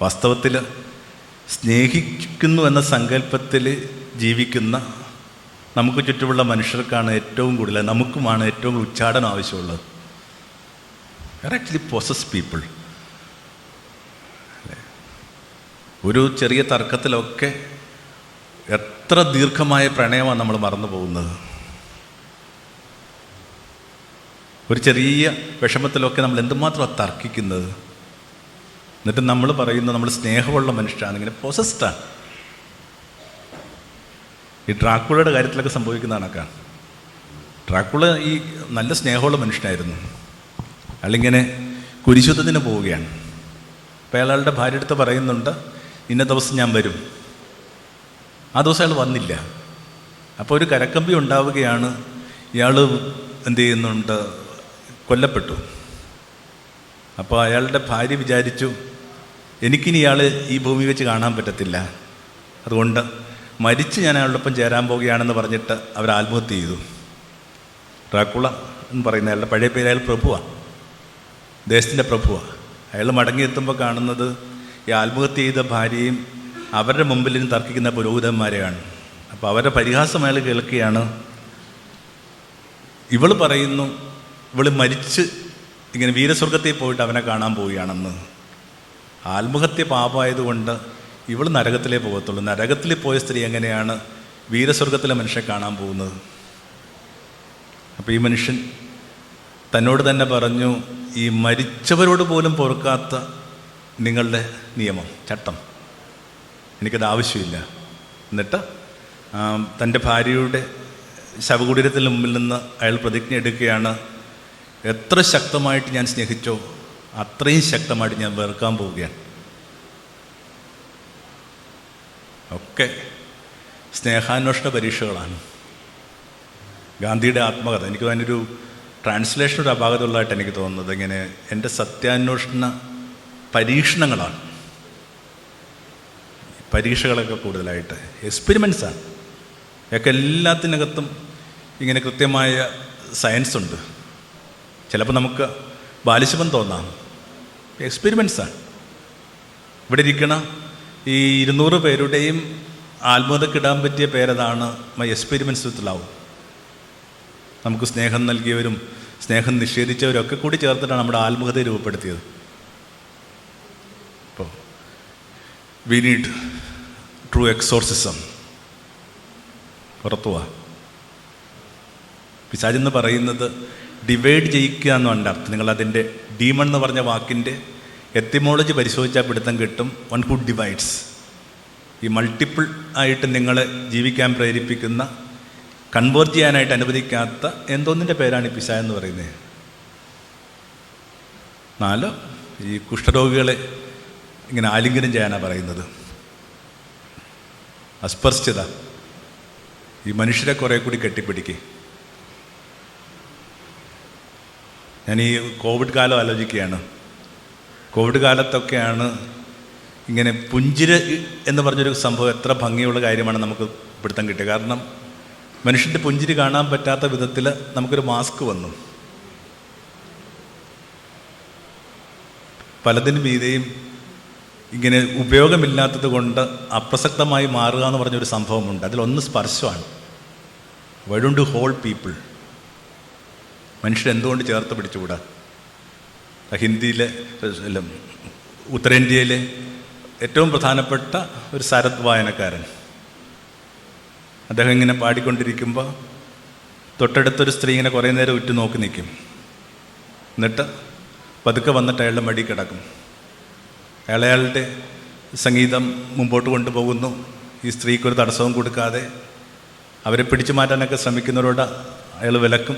വാസ്തവത്തിൽ സ്നേഹിക്കുന്നു എന്ന സങ്കല്പത്തിൽ ജീവിക്കുന്ന നമുക്ക് ചുറ്റുമുള്ള മനുഷ്യർക്കാണ് ഏറ്റവും കൂടുതൽ, നമുക്കുമാണ് ഏറ്റവും ഉച്ചാടനം ആവശ്യമുള്ളത്. Actually possess people. ഒരു ചെറിയ തർക്കത്തിലൊക്കെ എത്ര ദീർഘമായ പ്രണയമാണ് നമ്മൾ മറന്നു പോകുന്നത്. ഒരു ചെറിയ വിഷമത്തിലൊക്കെ നമ്മൾ എന്തുമാത്രമാണ് തർക്കിക്കുന്നത്. എന്നിട്ട് നമ്മൾ പറയുന്നത് നമ്മൾ സ്നേഹമുള്ള മനുഷ്യരാണ്, ഇങ്ങനെ പൊസസ്ഡാണ്. ഈ ഡ്രാക്കുളയുടെ കാര്യത്തിലൊക്കെ സംഭവിക്കുന്ന കണക്കാണ്. ഡ്രാക്കുള ഈ നല്ല സ്നേഹമുള്ള മനുഷ്യനായിരുന്നു. അയാളിങ്ങനെ കുരിശുദ്ധത്തിന് പോവുകയാണ്. അപ്പോൾ അയാളുടെ ഭാര്യ അടുത്ത് പറയുന്നുണ്ട്, ഇന്ന ദിവസം ഞാൻ വരും. ആ ദിവസം അയാൾ വന്നില്ല. അപ്പോൾ ഒരു കരക്കമ്പി ഉണ്ടാവുകയാണ്. ഇയാൾ എന്ത് ചെയ്യുന്നുണ്ട്, കൊല്ലപ്പെട്ടു. അപ്പോൾ അയാളുടെ ഭാര്യ വിചാരിച്ചു, എനിക്കിനി ഇയാൾ ഈ ഭൂമി വെച്ച് കാണാൻ പറ്റത്തില്ല, അതുകൊണ്ട് മരിച്ച് ഞാൻ അയാളോടൊപ്പം ചേരാൻ പോവുകയാണെന്ന് പറഞ്ഞിട്ട് അവർ ആത്മഹത്യ ചെയ്തു. ഡ്രാക്കുള എന്ന് പറയുന്ന അയാളുടെ പഴയ പേര്, അയാൾ പ്രഭുവാണ്, ദേശത്തിൻ്റെ പ്രഭുവാണ്. അയാൾ മടങ്ങിയെത്തുമ്പോൾ കാണുന്നത് ഈ ആത്മഹത്യ ചെയ്ത ഭാര്യയും അവരുടെ മുമ്പിലും തർക്കിക്കുന്ന പുരോഹിതന്മാരെയാണ്. അപ്പോൾ അവരുടെ പരിഹാസം അയാൾ കേൾക്കുകയാണ്. ഇവൾ പറയുന്നു, ഇവൾ മരിച്ച് ഇങ്ങനെ വീരസ്വർഗത്തിൽ പോയിട്ട് അവനെ കാണാൻ പോവുകയാണെന്ന്. ആത്മഹത്യ പാപമായതുകൊണ്ട് ഇവൾ നരകത്തിലേ പോകത്തുള്ളൂ. നരകത്തിൽ പോയ സ്ത്രീ എങ്ങനെയാണ് വീരസ്വർഗത്തിലെ മനുഷ്യനെ കാണാൻ പോകുന്നത്? അപ്പോൾ ഈ മനുഷ്യൻ തന്നോട് തന്നെ പറഞ്ഞു, ഈ മരിച്ചവരോട് പോലും പൊറുക്കാത്ത നിങ്ങളുടെ നിയമം, ചട്ടം, എനിക്കത് ആവശ്യമില്ല. എന്നിട്ട് തൻ്റെ ഭാര്യയുടെ ശവകുടീരത്തിന് മുമ്പിൽ നിന്ന് അയാൾ പ്രതിജ്ഞ എടുക്കുകയാണ്, എത്ര ശക്തമായിട്ട് ഞാൻ സ്നേഹിച്ചോ അത്രയും ശക്തമായിട്ട് ഞാൻ വെറുക്കാൻ പോവുകയാണ്. ഒക്കെ സ്നേഹാന്വേഷണ പരീക്ഷകളാണ്. ഗാന്ധിയുടെ ആത്മകഥ, എനിക്ക് അതിനൊരു ട്രാൻസ്ലേഷൻ ഒരു അപാകതയുള്ളതായിട്ട് എനിക്ക് തോന്നുന്നത്. ഇങ്ങനെ എൻ്റെ സത്യാന്വേഷണ പരീക്ഷണങ്ങളാണ്. പരീക്ഷകളൊക്കെ കൂടുതലായിട്ട് എക്സ്പെരിമെൻസാണ്. ഒക്കെ എല്ലാത്തിനകത്തും ഇങ്ങനെ കൃത്യമായ സയൻസ് ഉണ്ട്. ചിലപ്പോൾ നമുക്ക് ബാലിശം തോന്നാം. എക്സ്പെരിമെൻസാണ്. ഇവിടെ ഇരിക്കണ ഈ 200 പേരുടെയും ആത്മകഥക്കിടാൻ പറ്റിയ പേരതാണ് മൈ എക്സ്പെരിമെൻറ്റ്സ് വിത്ത് ലവ്. നമുക്ക് സ്നേഹം നൽകിയവരും സ്നേഹം നിഷേധിച്ചവരും ഒക്കെ കൂടി ചേർത്തിട്ടാണ് നമ്മുടെ ആത്മകഥ രൂപപ്പെടുത്തിയത്. അപ്പോൾ വി നീഡ് ട്രൂ എക്സോർസിസം. പുറത്തു പോവാ. പിശാചെന്ന് പറയുന്നത് ഡിവൈഡ് ചെയ്യിക്കുക എന്നാണ് അർത്ഥം. നിങ്ങളതിൻ്റെ ഡീമൺ എന്ന് പറഞ്ഞ വാക്കിൻ്റെ എത്തിമോളജി പരിശോധിച്ചാൽ പിടുത്തം കിട്ടും. One who divides. ഈ മൾട്ടിപ്പിൾ ആയിട്ട് നിങ്ങളെ ജീവിക്കാൻ പ്രേരിപ്പിക്കുന്ന, കൺവേർട്ട് ചെയ്യാനായിട്ട് അനുവദിക്കാത്ത എന്തോന്നിൻ്റെ പേരാണ് ഈ പിശാച് എന്ന് പറയുന്നത്. 4 ഈ കുഷ്ഠരോഗികളെ ഇങ്ങനെ ആലിംഗനം ചെയ്യാനാണ് പറയുന്നത്. അസ്പർശ്യത. ഈ മനുഷ്യരെ കുറേ കൂടി കെട്ടിപ്പിടിക്കുക. ഞാൻ ഈ കോവിഡ് കാലം ആലോചിക്കുകയാണ്. കോവിഡ് കാലത്തൊക്കെയാണ് ഇങ്ങനെ പുഞ്ചിര് എന്ന് പറഞ്ഞൊരു സംഭവം എത്ര ഭംഗിയുള്ള കാര്യമാണ് നമുക്ക് പിടുത്തം കിട്ടിയത്. കാരണം മനുഷ്യൻ്റെ പുഞ്ചിരി കാണാൻ പറ്റാത്ത വിധത്തിൽ നമുക്കൊരു മാസ്ക് വന്നു. പലതിനും മീതെയും ഇങ്ങനെ ഉപയോഗമില്ലാത്തത് കൊണ്ട് അപ്രസക്തമായി മാറുക എന്ന് പറഞ്ഞൊരു സംഭവമുണ്ട്. അതിലൊന്ന് സ്പർശമാണ്. Why don't you hold people? മനുഷ്യരെന്തുകൊണ്ട് ചേർത്ത് പിടിച്ചുകൂടാ? ഹിന്ദിയിലെ ഉത്തരേന്ത്യയിലെ ഏറ്റവും പ്രധാനപ്പെട്ട ഒരു സരത് വായനക്കാരൻ, അദ്ദേഹം ഇങ്ങനെ പാടിക്കൊണ്ടിരിക്കുമ്പോൾ തൊട്ടടുത്തൊരു സ്ത്രീ ഇങ്ങനെ കുറേ നേരം ഉറ്റു നോക്കി നിൽക്കും. എന്നിട്ട് പതുക്കെ വന്നിട്ട് അയാളുടെ മടി കിടക്കും. അയാളുടെ സംഗീതം മുമ്പോട്ട് കൊണ്ടുപോകുന്നു. ഈ സ്ത്രീക്കൊരു തടസ്സവും കൊടുക്കാതെ അവരെ പിടിച്ചു മാറ്റാനൊക്കെ ശ്രമിക്കുന്നവരോട് അയാൾ വിലക്കും.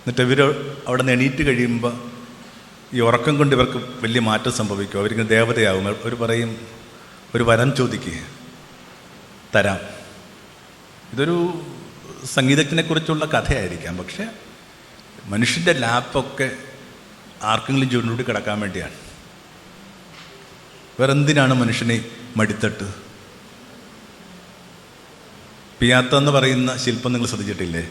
എന്നിട്ട് ഇവർ അവിടെ നിന്ന് എണീറ്റ് കഴിയുമ്പോൾ ഈ ഉറക്കം കൊണ്ട് ഇവർക്ക് വലിയ മാറ്റം സംഭവിക്കും. അവരിങ്ങനെ ദേവതയാകും. അവർ പറയും, ഒരു വരം ചോദിക്കുക, തരാം. ഇതൊരു സംഗീതജ്ഞനെക്കുറിച്ചുള്ള കഥയായിരിക്കാം. പക്ഷേ മനുഷ്യൻ്റെ ലാപ്പൊക്കെ ആർക്കെങ്കിലും ചുരുണ്ടി കിടക്കാൻ വേണ്ടിയാണ്. വേറെന്തിനാണ് മനുഷ്യനെ മടിത്തട്ട്? പിയാത്ത എന്ന് പറയുന്ന ശില്പം നിങ്ങൾ ശ്രദ്ധിച്ചിട്ടില്ലേ?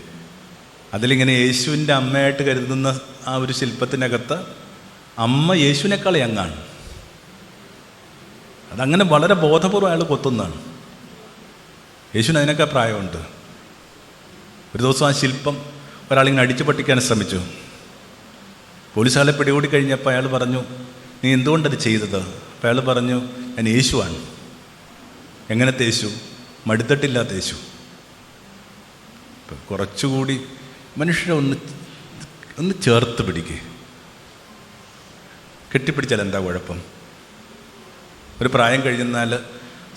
അതിലിങ്ങനെ യേശുവിൻ്റെ അമ്മയായിട്ട് കരുതുന്ന ആ ഒരു ശില്പത്തിനകത്ത് അമ്മ യേശുവിനേക്കാൾ യങ്ങാണ്. അതങ്ങനെ വളരെ ബോധപൂർവ്വം അയാൾ കൊത്തുന്നതാണ്. യേശുവിന് അതിനൊക്കെ പ്രായമുണ്ട്. ഒരു ദിവസം ആ ശില്പം ഒരാളിങ്ങനെ അടിച്ചു പൊട്ടിക്കാൻ ശ്രമിച്ചു. പോലീസ് ആളെ പിടികൂടി കഴിഞ്ഞപ്പോൾ അയാൾ പറഞ്ഞു, നീ എന്തുകൊണ്ടത് ചെയ്തത്? അപ്പോൾ അയാൾ പറഞ്ഞു, ഞാൻ യേശുവാണ്. എങ്ങനത്തെ യേശു? മടുത്തട്ടില്ലാത്ത യേശു. ഇപ്പം കുറച്ചുകൂടി മനുഷ്യരെ ഒന്ന് ചേർത്ത് പിടിക്കുക. കെട്ടിപ്പിടിച്ചാൽ എന്താ കുഴപ്പം? ഒരു പ്രായം കഴിഞ്ഞാൽ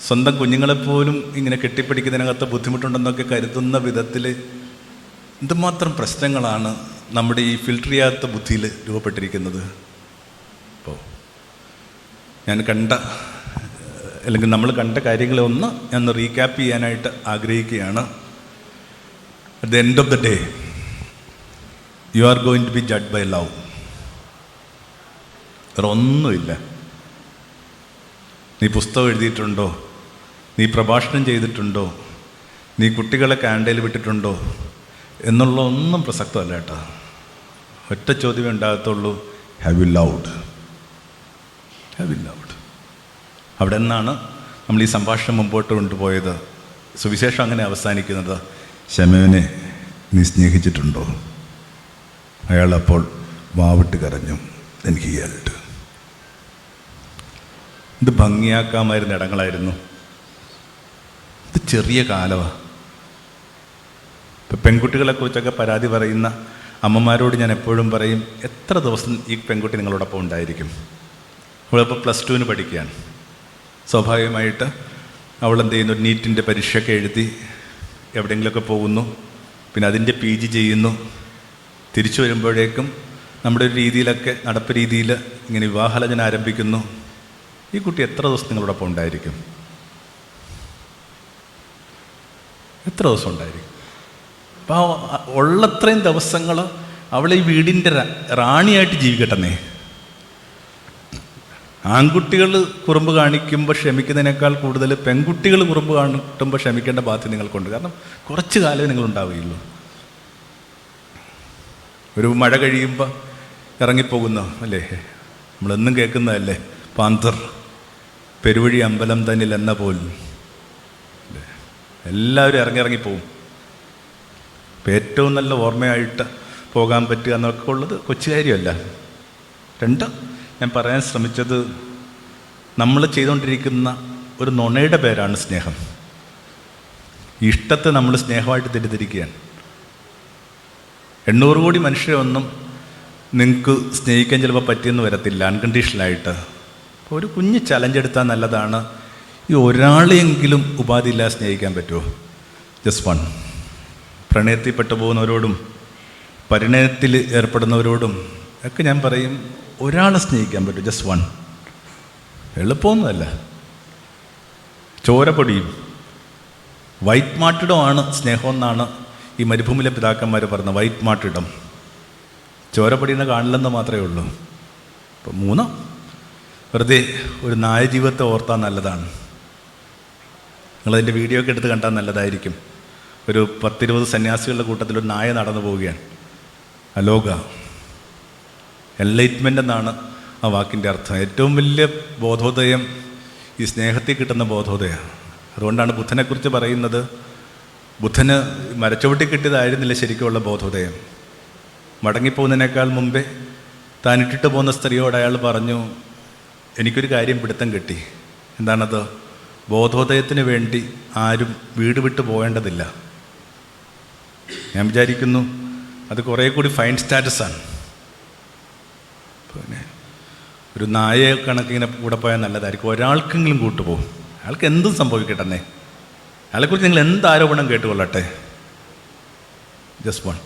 സ്വന്തം കുഞ്ഞുങ്ങളെപ്പോലും ഇങ്ങനെ കെട്ടിപ്പിടിക്കുന്നതിനകത്ത് ബുദ്ധിമുട്ടുണ്ടെന്നൊക്കെ കരുതുന്ന വിധത്തിൽ എന്തുമാത്രം പ്രശ്നങ്ങളാണ് നമ്മുടെ ഈ ഫിൽട്ടർ ചെയ്യാത്ത ബുദ്ധിയിൽ രൂപപ്പെട്ടിരിക്കുന്നത്. അപ്പോൾ ഞാൻ അല്ലെങ്കിൽ നമ്മൾ കണ്ട കാര്യങ്ങളെ ഞാൻ റീക്യാപ്പ് ചെയ്യാനായിട്ട് ആഗ്രഹിക്കുകയാണ്. At the end of the day you are going to be judge by love. വേറെ ഒന്നുമില്ല. നീ പുസ്തകം എഴുതിയിട്ടുണ്ടോ? നീ പ്രഭാഷണം ചെയ്തിട്ടുണ്ടോ? നീ കുട്ടികളെ കാൻഡയിൽ വിട്ടിട്ടുണ്ടോ എന്നുള്ള ഒന്നും പ്രസക്തമല്ല കേട്ടോ. ഒറ്റ ചോദ്യമേ ഉണ്ടാകത്തുള്ളൂ, have you loved? Have you loved? അവിടെ നിന്നാണ് നമ്മൾ ഈ സംഭാഷണം മുമ്പോട്ട് കൊണ്ടുപോയത്. സുവിശേഷം അങ്ങനെ അവസാനിക്കുന്നത്, ശമേനെ നീ സ്നേഹിച്ചിട്ടുണ്ടോ? അയാളപ്പോൾ വാവിട്ട് കരഞ്ഞു, എനിക്ക് ഹിയൽഡ്. ഇത് ഭംഗിയാക്കാമായിരുന്ന ഇടങ്ങളായിരുന്നു. ഇത് ചെറിയ കാലമാണ്. ഇപ്പം പെൺകുട്ടികളെക്കുറിച്ചൊക്കെ പരാതി പറയുന്ന അമ്മമാരോട് ഞാൻ എപ്പോഴും പറയും, എത്ര ദിവസം ഈ പെൺകുട്ടി നിങ്ങളോടൊപ്പം ഉണ്ടായിരിക്കും? അവളിപ്പോൾ +2 പഠിക്കുകയാണ്. സ്വാഭാവികമായിട്ട് അവൾ എന്ത് ചെയ്യുന്നു, നീറ്റിൻ്റെ പരീക്ഷയൊക്കെ എഴുതി എവിടെയെങ്കിലുമൊക്കെ പോകുന്നു, പിന്നെ അതിൻ്റെ PG ചെയ്യുന്നു. തിരിച്ചു വരുമ്പോഴേക്കും നമ്മുടെ ഒരു രീതിയിലൊക്കെ നടപ്പ് രീതിയിൽ ഇങ്ങനെ വിവാഹാലോചന ആരംഭിക്കുന്നു. ഈ കുട്ടി എത്ര ദിവസം നിങ്ങളോടൊപ്പം ഉണ്ടായിരിക്കും? എത്ര ദിവസം ഉണ്ടായിരിക്കും? അപ്പോൾ ഉള്ളത്രയും ദിവസങ്ങൾ അവൾ ഈ വീടിൻ്റെ റാണിയായിട്ട് ജീവിക്കട്ടെന്നേ. ആൺകുട്ടികൾ കുറുമ്പ് കാണിക്കുമ്പോൾ ക്ഷമിക്കുന്നതിനേക്കാൾ കൂടുതൽ പെൺകുട്ടികൾ കുറുമ്പ് കാണിക്കുമ്പോൾ ക്ഷമിക്കേണ്ട ബാധ്യത നിങ്ങൾക്കുണ്ട്. കാരണം കുറച്ച് കാലമേ നിങ്ങളുണ്ടാവുകയുള്ളൂ. ഒരു മഴ കഴിയുമ്പോൾ ഇറങ്ങിപ്പോകുന്ന അല്ലേ, നമ്മളെന്നും കേൾക്കുന്നതല്ലേ, പാന്തർ പെരുവഴി അമ്പലം തന്നിൽ എന്ന പോലും എല്ലാവരും ഇറങ്ങിപ്പോവും. ഇപ്പം ഏറ്റവും നല്ല ഓർമ്മയായിട്ട് പോകാൻ പറ്റുക എന്നൊക്കെ ഉള്ളത് കൊച്ചു കാര്യമല്ല. രണ്ട്, ഞാൻ പറയാൻ ശ്രമിച്ചത്, നമ്മൾ ചെയ്തുകൊണ്ടിരിക്കുന്ന ഒരു നുണയുടെ പേരാണ് സ്നേഹം. ഇഷ്ടത്തെ നമ്മൾ സ്നേഹമായിട്ട് തെറ്റിദ്ധരിക്കുകയാണ്. 800 കോടി മനുഷ്യരെ ഒന്നും നിങ്ങൾക്ക് സ്നേഹിക്കാൻ ചിലപ്പോൾ പറ്റിയെന്ന് വരത്തില്ല, അൺകണ്ടീഷണലായിട്ട്. അപ്പോൾ ഒരു കുഞ്ഞ് ചലഞ്ച് എടുത്താൽ നല്ലതാണ്. ഈ ഒരാളെയെങ്കിലും ഉപാധിയില്ലാതെ സ്നേഹിക്കാൻ പറ്റുമോ? Just one. പ്രണയത്തിൽ പെട്ടുപോകുന്നവരോടും പരിണയത്തിൽ ഏർപ്പെടുന്നവരോടും ഒക്കെ ഞാൻ പറയും, ഒരാളെ സ്നേഹിക്കാൻ പറ്റും, ജസ്റ്റ് വൺ. എളുപ്പമൊന്നുമല്ല. ചോരപ്പൊടിയും വൈറ്റ് മാർട്ടിടമാണ് സ്നേഹമെന്നാണ് ഈ മരുഭൂമിയിലെ പിതാക്കന്മാർ പറഞ്ഞത്. വൈറ്റ് മാർട്ടിടം. ചോരപ്പൊടിയെന്ന് കാണില്ലെന്ന് മാത്രമേ ഉള്ളൂ. അപ്പോൾ 3, വെറുതെ ഒരു നായ ജീവിതത്തെ ഓർത്താൽ നല്ലതാണ്. നിങ്ങളതിൻ്റെ വീഡിയോ ഒക്കെ എടുത്ത് കണ്ടാൽ നല്ലതായിരിക്കും. ഒരു 10-20 സന്യാസികളുടെ കൂട്ടത്തിൽ ഒരു നായ നടന്നു പോവുകയാണ്. അലോക, എൻലൈറ്റ്മെൻ്റ് എന്നാണ് ആ വാക്കിൻ്റെ അർത്ഥം. ഏറ്റവും വലിയ ബോധോദയം ഈ സ്നേഹത്തിൽ കിട്ടുന്ന ബോധോദയം. അതുകൊണ്ടാണ് ബുദ്ധനെക്കുറിച്ച് പറയുന്നത്, ബുദ്ധന് മരച്ചുവട്ടി കിട്ടിയതായിരുന്നില്ല ശരിക്കുമുള്ള ബോധോദയം. മടങ്ങിപ്പോകുന്നതിനേക്കാൾ മുമ്പേ താൻ ഇട്ടിട്ട് പോകുന്ന സ്ത്രീയോട് അയാൾ പറഞ്ഞു, എനിക്കൊരു കാര്യം പിടുത്തം കിട്ടി. എന്താണത്? ബോധോദയത്തിന് വേണ്ടി ആരും വീട് വിട്ട് പോകേണ്ടതില്ല. ഞാൻ വിചാരിക്കുന്നു അത് കുറേ കൂടി ഫൈൻ സ്റ്റാറ്റസാണ്. പിന്നെ ഒരു നായ കണക്കിങ്ങനെ കൂടെ പോയാൽ നല്ലതായിരിക്കും. ഒരാൾക്കെങ്കിലും കൂട്ടുപോകും. അയാൾക്ക് എന്തും സംഭവിക്കട്ടെ. അയാളെക്കുറിച്ച് നിങ്ങൾ എന്ത് ആരോപണം കേട്ടുകൊള്ളട്ടെ. Just one.